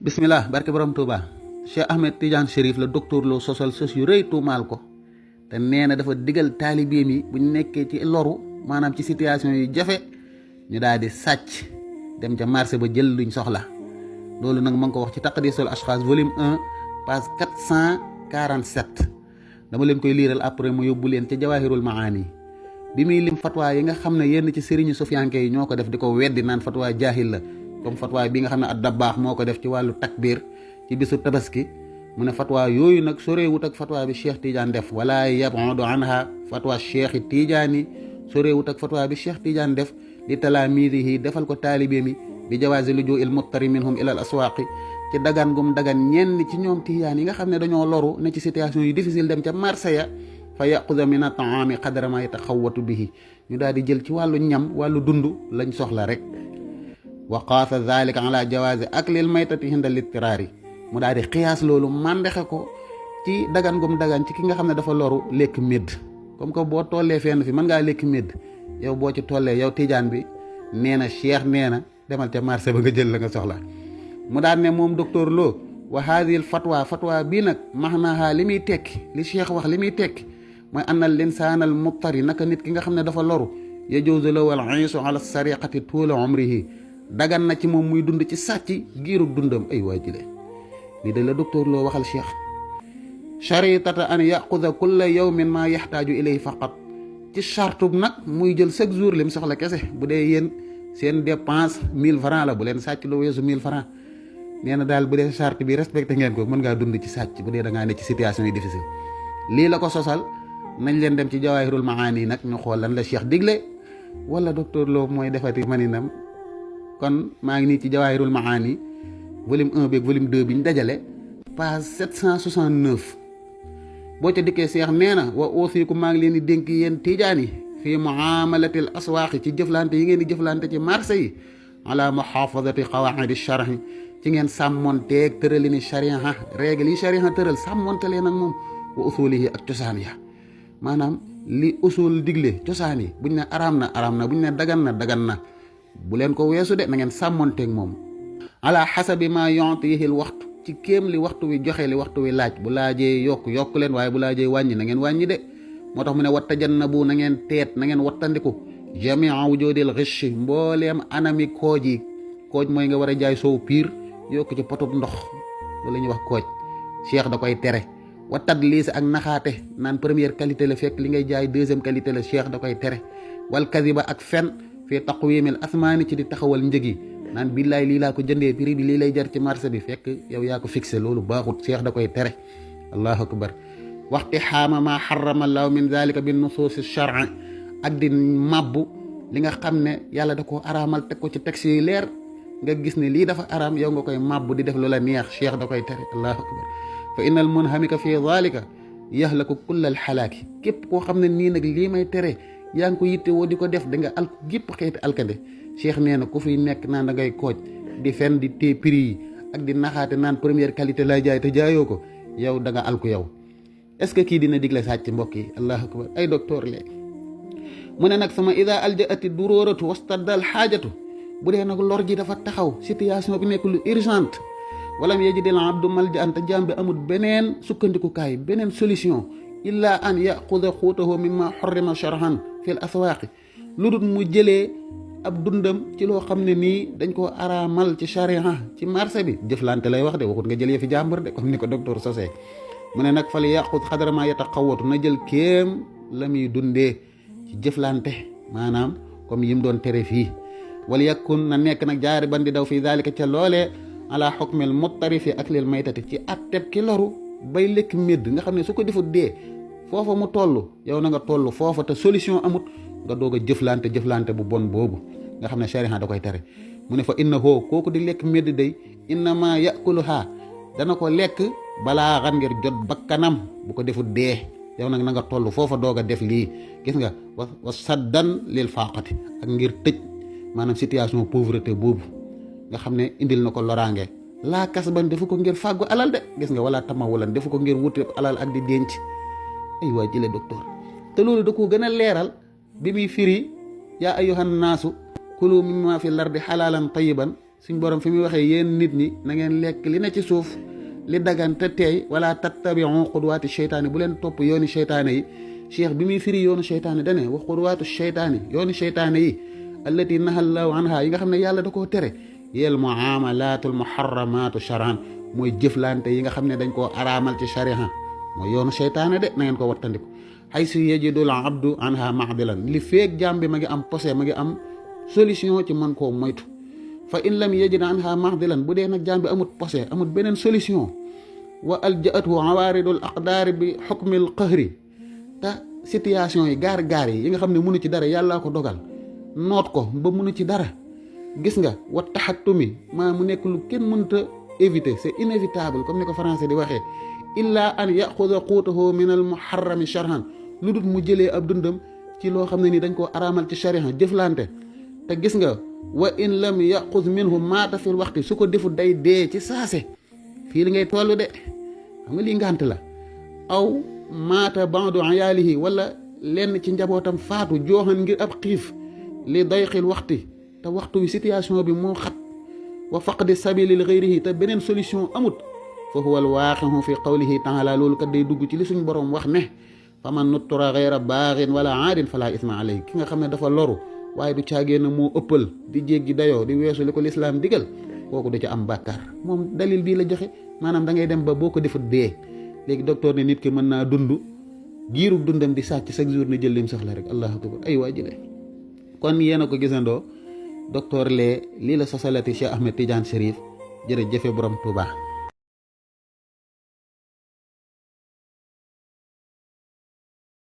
bismillah barke borom Touba. Cheikh Ahmed Tidiane Chérif la docteur Lo sosal sos yu rëy tuumaal ko te nee na dafa digal taalibeem yi bu ñu nekkee ci loru maanaam ci situation yu jafe ñu daal di sàcc dem ca marché ba jël luñ soxla loolu nag ma ngi ko wax ci taqdisul ashxaas volume 1 page 447 dama leen koy liiral après mu yóbbu leen ca jawahirul maani bi muy lim fatwa yi nga xam ne yenn ci sëriñu sufiyanke yi ñoo ko def di ko weddi naan fatwa jaahil la comme fatwa bi nga xam ne ad dabbaax moo ko def ci wàllu takbir ci bisu tabaski mu ne fatwa yooyu nag soreewut ak fatwa bi Cheikh Tidiane def wala yabudu anha fatwa Cheikh Tidiane soreewut ak fatwa bi Cheikh Tidiane def li talaamidihi defal ko taalibe mi bi jawaazi lujuu il muttari minhum ila al aswaaqi ci dagan gum dagan ñenn ci ñoom Tijaan yi nga xam ne dañoo loru ne ci situation yu difficile dem ca marché ya fa yaquda min at-taami qadra ma yataxawatu bihi ñu daal di jël ci wàllu ñam wàllu dund lañ soxla rek wa qaasa dhalika ala jawaazi aklil maytati hinda littiraari mu daal di xiyaas loolu màndexe ko ci dagan gum dagan ci ki nga xam ne dafa loru lekk médd comme que boo tollee fenn fi mën ngaa lekk médd yow boo ci tollee yow Tijaan bi nee na Cheikh nee na demal ca marché ba nga jël la nga soxla mu daan ne moom docteur Lo wa haadihil fatwa bii nag maxnaaha li muy tekki li Cheikh wax li muy tekki mooy annal linsaanal muttari naka nit ki nga xam ne dafa loru yajuuzu lahu al iisu ala sariqati tuula umrihi dagan na ci moom muy dund ci sàcc giiru dundam ay waa jile lii de la docteur Lo waxal Cheikh charitata an yaquda kulla yawmin maa yaxtaaju ilayhi faqat ci chartub nag muy jël chaque jour lim soxla kese bu dee yéen seen dépense 1000 francs la bu leen sàcc lu weesu 1000 francs nee na daal bu dee charte bi respecté ngeen ko mën ngaa dund ci sàcc bu dee da ngaa ne ci situation yi difficile lii la ko sosal nañ leen dem ci jawahirul maani nag ñu xool lan la Cheikh digle wala docteur Lo mooy defati maninam kon maa ngi nii ci jawahirul maani volume 1 beeg volume 2 bi ñu dajale page 769 boo ca dikkee Cheikh nee na wa uusiikum maa ngi leen di dénk yéen Tijaan yi fii muamalatil aswaaqi ci jëflante yi ngeen di jëflante ci marché yi ala muhaafadati qawaidi shar'i ci ngeen sàmmonteeg tëralini sharia règle yi sharia tëral sàmmonte leen ak moom wa usulihi ak cosaan ya maanaam li usul digle cosaan yi buñ ne araam na buñ ne dagan na bu leen ko weesu de na ngeen sàmmonteeg moom ala xasabi ma yontihi l waxtu ci kéem li waxtu wi joxe li waxtu wi laaj bu laajee yokk leen waaye bu laajee wàññi na ngeen wàññi de moo tax mu ne wattajannabu na ngeen teet na ngeen wattandiku jamia wujudil ghish mbooleem anami kooj yi kooj mooy nga war a jaay soow piir yokk ci potub ndox loolu la ñuy wax kooj Cheikh da koy tere wa tadlis ak naxaate naan première qualité la fekk li ngay jaay deuxième qualité la Cheikh da koy tere wal kadiba ak fen fii taqwimil asmaani ci di taxawal njëg yi naan billaay lii laa ko jëndee prix bi lii lay jar ci marché bi fekk yow yaa ko fixé loolu baaxut Cheikh da koy tere allahu akbar waxti xaama maa xarama allahu min dalika bin nusuusi shar'i ak di mabbu li nga xam ne yàlla da koo araamal teg ko ci texte yi leer nga gis ne lii dafa araam yow nga koy mabbu di def lu la neex Cheikh da koy tere allahu akbar fa innal munhamika fi dalika yahlaku kullal xalaaki képp koo xam ne nii nag lii may tere yaa ngi ko yitte woo di ko def da nga al gépp xeeti alkande Cheikh nee na ku fiy nekk naan da ngay kooj di fen di tee prix yi ak di naxaate naan première qualité lay jaay te jaayoo ko yow da nga alku yow est-ce que kii dina digle sàcc mbokk yi allahu akbar ay docteur léegi mu ne nag sama ida aljaati duróoratu wastaddal xaajatu bu dee nag lor ji dafa taxaw situation bi nekk lu urgente walam yajidil abdu malja'an te jaam bi amul beneen sukkandikukaay beneen solution illa an yaxuda xuutahu mimma xorrima sharhan fil aswaaqi lu dul mu jëlee ab dundam ci loo xam ne nii dañ koo araamal ci sharia ci marché bi jëflante lay wax de waxut nga jëlee fi jàmbur de comme ni ko docteur sosé mu ne nag fal yaqut xadra ma yataxawatu na jël kéem la muy dundee ci jëflante maanaam comme yim doon tere fii wala yakun na nekk nag jaari bandi daw fii dalika ca loolee ala xukmil muttari fi aklil maytati ci atteb ki loru bay lekk médd nga xam ne su ko defut dee foofa mu toll yow na nga toll foofa te solution amut nga doog a jëflante bu bon boobu nga xam ne sharia da koy tere mu ne fa innahu kooku di lekk médd day innama yakuluha dana ko lekk balaa xan ngir jot bakkanam bu ko defut dee yow nag na nga toll foofa doog a def lii gis nga wa saddan lil faaqati ak ngir tëj maanaam situation pauvreté boobu nga xam ne indil na ko loraange laa kasban defu ko ngir fàggu alal de gis nga wala tamawulan defu ko ngir wuti alal ak di denc ay waa jële docteur te loolu da ko gën a leeral bi muy firi yaa ayyuhan naasu kulu mimma fi lardi xalaalan tayiban suñ borom fi muy waxee yéen nit ñi na ngeen lekk li ne ci suuf li dagan te teey wala tattabiu xudwaati seytaane bu leen topp yooni seytaane yi cheikh bi muy firi yoonu seytaane dane wax xudwaatu seytaane yooni seytaane yi allati nahallahu anha yi nga xam ne yàlla da koo tere yel muamalaatul muharramaatu charan mooy jëflante yi nga xam ne dañ koo araamal ci shariha mooy yoonu seytaane de na ngeen ko wattandiku haysu yajidul abdu anha mahdilan li feeg jaam bi ma ngi am posé ma ngi am solution ci mën koo moytu fa in lam yajid anha mahdilan bu dee nag jaam bi amut posé amut beneen solution wa aljaatu awaaridul aqdaari bi xukmil qahri te situation yi gaar yi nga xam ne mënu ci dara yàllaa ko dogal noot ko ba mënu ci dara gis nga wa taxattumi maa mu nekk lu kenn mënta éviter c'est inévitable comme ni ko français di waxee illa an yaxuda quutahu min al muharrami sharhan lu dul mu jëlee ab dundam ci loo xam ne ni dañ koo araamal ci shariha jëflante te gis nga wa in lam yaxud minhu maata fil waxti su ko defut day dee ci saase fii li ngay toll de xam nga lii ngànt la aw maata ba'du ayaalihi wala lenn ci njabootam faatu jooxan ngir ab xiif li dayqil waxti te waxtu wi situation bi moo xat wa faqdi sabili li ghayrihi te beneen solution amut fa huwa alwaaqi'u fi qawlihi taala loolu kat day dugg ci li suñ borom wax ne fa man nuttura ghayra baaxin wala aadin fala isma alayhi ki nga xam ne dafa loru waaye du caagee na moo ëppal di jéggi dayoo di weesu li ko lislaam digal kooku du ci am bàkkaar moom dalil bii la joxe maanaam da ngay dem ba boo ko defut dee léegi docteur ne nit ki mën naa dund giirub dundam di sàcc chaque jour ne jël lim soxla rek allahu akbar ay waa ji de kon yéen a ko gisandoo docteur lee lii la sosalati Cheikh Ahmed Tidiane Chérif jërëjëfe borom Touba